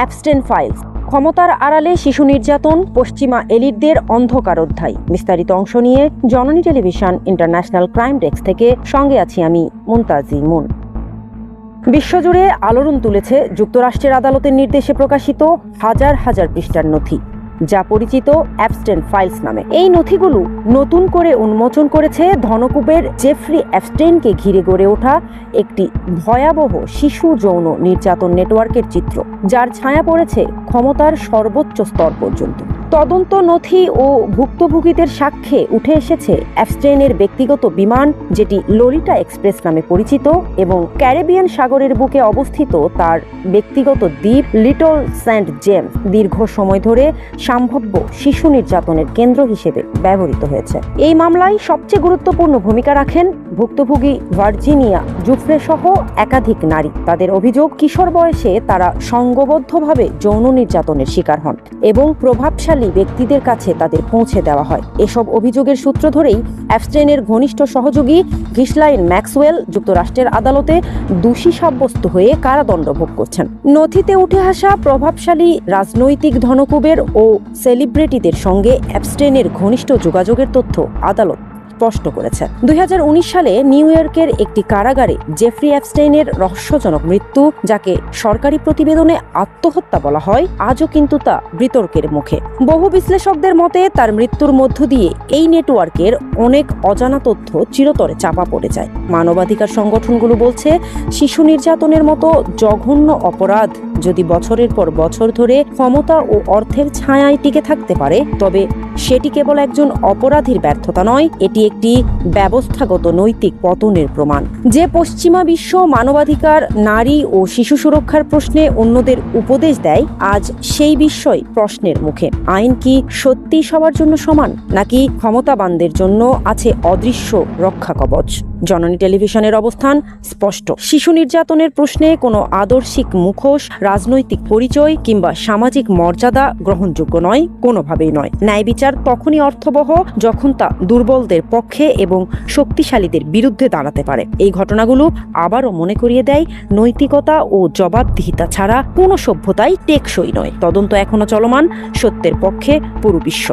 Epstein files, ক্ষমতার আড়ালে শিশু নির্যাতন, পশ্চিমা এলিটদের অন্ধকার অধ্যায়। বিস্তারিত অংশ নিয়ে জননী টেলিভিশন ইন্টারন্যাশনাল ক্রাইম ডেস্ক থেকে সঙ্গে আছি আমি মুনতাজি মুন। বিশ্বজুড়ে আলোড়ন তুলেছে যুক্তরাষ্ট্রের আদালতের নির্দেশে প্রকাশিত হাজার হাজার পৃষ্ঠার নথি, যা পরিচিত অ্যাপস্টেন ফাইলস নামে। এই নথিগুলো নতুন করে উন্মোচন করেছে ধনকুবের জেফ্রি অ্যাপস্টেইনকে ঘিরে গড়ে ওঠা একটি ভয়াবহ শিশু যৌন নির্যাতন নেটওয়ার্কের চিত্র, যার ছায়া পড়েছে ক্ষমতার সর্বোচ্চ স্তর পর্যন্ত। তদন্ত নথি ও ভুক্তভোগীদের সাক্ষ্যে উঠে এসেছে অ্যাপস্টেইনের ব্যক্তিগত বিমান, যেটি ললিটা এক্সপ্রেস নামে পরিচিত এবং ক্যারিবিয়ান সাগরের বুকে অবস্থিত তার ব্যক্তিগত দ্বীপ লিটল সেন্ট জেমস দীর্ঘ সময় ধরে সম্ভাব্য শিশু নির্যাতনের কেন্দ্র হিসেবে ব্যবহৃত হয়েছে। এই মামলায় সবচেয়ে গুরুত্বপূর্ণ ভূমিকা রাখেন ভুক্তভোগী ভার্জিনিয়া জুফ্রে সহ একাধিক নারী। তাদের অভিযোগ, কিশোর বয়সে তারা সংঘবদ্ধভাবে যৌন নির্যাতনের শিকার হন এবং প্রভাবশালী ব্যক্তিদের কাছে তাদের পৌঁছে দেওয়া হয়। এসব অভিযোগের সূত্র ধরেই অ্যাপস্টেইনের ঘনিষ্ঠ সহযোগী ঘিসলাইন ম্যাক্সওয়েল যুক্তরাষ্ট্রের আদালতে দোষী সাব্যস্ত হয়ে কারাদণ্ড ভোগ করছেন। নথিতে উঠে আসা প্রভাবশালী রাজনৈতিক ধনকুবের ও সেলিব্রিটিদের সঙ্গে অ্যাপস্টেইনের ঘনিষ্ঠ যোগাযোগের তথ্য আদালত স্পষ্ট করেছে। 2019 সালে নিউ ইয়র্কের একটি কারাগারে জেফ্রি অ্যাপস্টেইনের রহস্যজনক মৃত্যু, যাকে সরকারি প্রতিবেদনে আত্মহত্যা বলা হয়, আজও কিন্তু তা বিতর্কের মুখে। বহু বিশ্লেষকদের মতে তার মৃত্যুর মধ্য দিয়ে এই নেটওয়ার্কের অনেক অজানা তথ্য চিরতরে চাপা পড়ে যায়। মানবাধিকার সংগঠনগুলো বলছে, শিশু নির্যাতনের মতো জঘন্য অপরাধ যদি বছরের পর বছর ধরে ক্ষমতা ও অর্থের ছায়ায় টিকে থাকতে পারে, তবে সেটি কেবল একজন অপরাধীর ব্যর্থতা নয়, এটি একটি ব্যবস্থাগত নৈতিক পতনের প্রমাণ। যে পশ্চিমা বিশ্ব মানবাধিকার, নারী ও শিশু সুরক্ষার প্রশ্নে অন্যদের উপদেশ দেয়, আজ সেই বিশ্বই প্রশ্নের মুখে। আইন কি সত্যি সবার জন্য সমান, নাকি ক্ষমতাবানদের জন্য আছে অদৃশ্য রক্ষা কবচ? জননী টেলিভিশনের অবস্থান স্পষ্ট। শিশু নির্যাতনের প্রশ্নে কোনো আদর্শিক মুখোশ, রাজনৈতিক পরিচয় কিংবা সামাজিক মর্যাদা গ্রহণযোগ্য নয়, কোনোভাবেই নয়। ন্যায় বিচার তখনই অর্থবহ যখন তা দুর্বলদের পক্ষে এবং শক্তিশালীদের বিরুদ্ধে দাঁড়াতে পারে। এই ঘটনাগুলো আবারও মনে করিয়ে দেয়, নৈতিকতা ও জবাবদিহিতা ছাড়া কোনো সভ্যতাই টেকসই নয়। তদন্ত এখনো চলমান, সত্যের পক্ষে পুরো বিশ্ব।